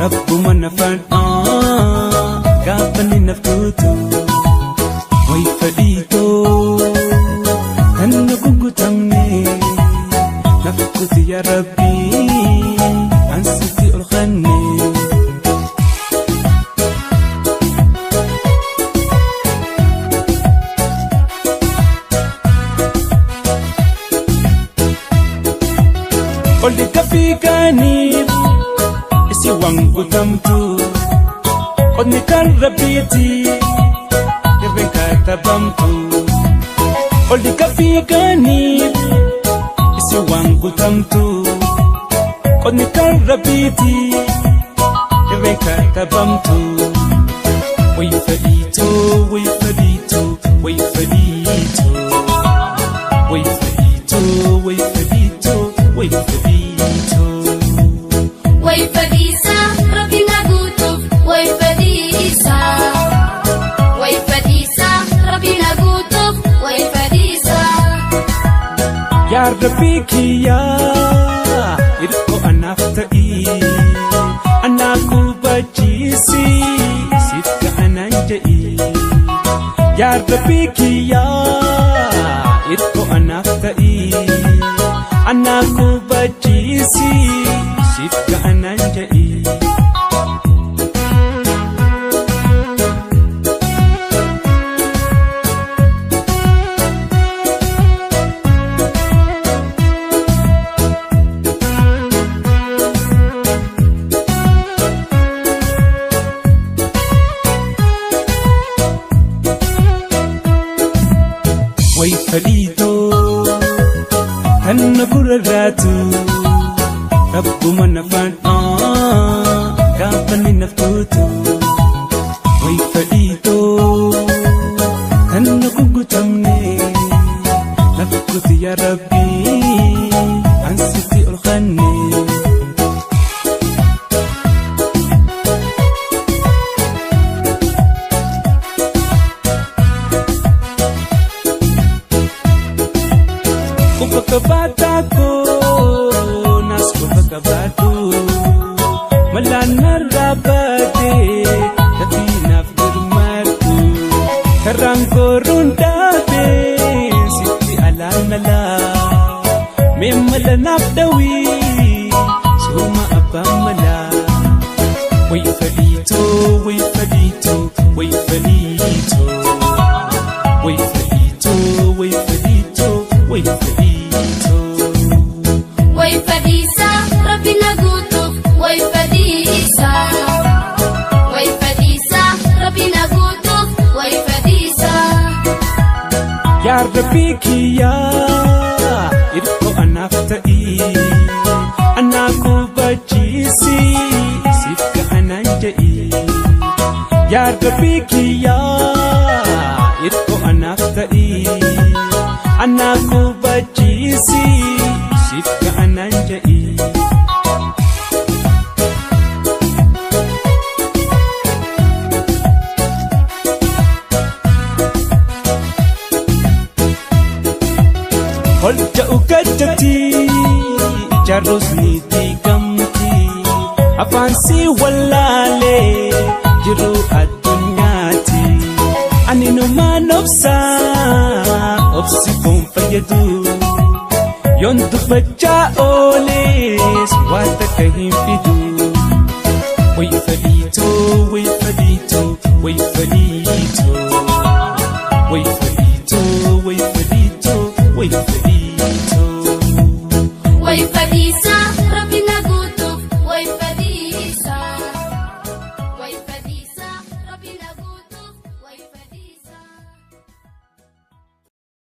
Rabbuma nafaan gaafanni naftuutu way fadhiitoo kan na gugutamne naftuuti yaa Rabbii ansitti ol qanne. Olli kafiikaniif isi wangu tamtu Odni kan Rabbiiti irreen katabamtu. Olli kafiikaniif isi wangu tamtu Odni kan Rabbiiti irreen katabamtu. Way fadhiitoo way fadhiitoo way fadhiitoo way fadhiitoo way fadhiitoo way fadhiitoo. Way fadhiisa Rabbi naguutuuf way fadhiisa. Way fadhiisa Rabbi naguutuuf way fadhiisa. Yaa Rabbii kiyyaa irkoo anaaf ta'ii anaa kubachiisi sitka anaan jedhii. Yaa Rabbii kiyyaa irkoo anaaf ta'ii anaa kubachiisi sitka anaan jedhii. Way fadhiitoo kan na gurraatu Rabbuma nafaan gaafanni naftuutu way fadhiitoo kan na gugutamne naftuuti yaa Rabbii ansitti ol qanne. Kupa kabatako nas kupa kabatu malana rabate tapi naf dirmatu karangko rundate siti alanala memala nafdawi suma abamala. Way fadhiitoo way fadhiitoo way fadhiitoo way fadhiitoo way fadhiitoo way fadhiitoo. Way fadhiisa Rabbi naguutuuf way fadhiisa. Way fadhiisa Rabbi naguutuuf way fadhiisa. Yaa Rabbii kiyyaa irkoo anaaf ta'ii anaa kubachiisi sitka anaan jedhii. Yaa Rabbii kiyyaa irkoo anaaf ta'ii anaa kubachiisi sitka anaan jedhii. Holja ukajjati ijaarros ni diigamti afaan si wallaalee jiru addunyaati. Ani numaan obsi kun fayyadu yoon dubbachaa ooles waan takka hin fidu. Way fadhiitoo way fadhiitoo way fadhiitoo way fadhiitoo.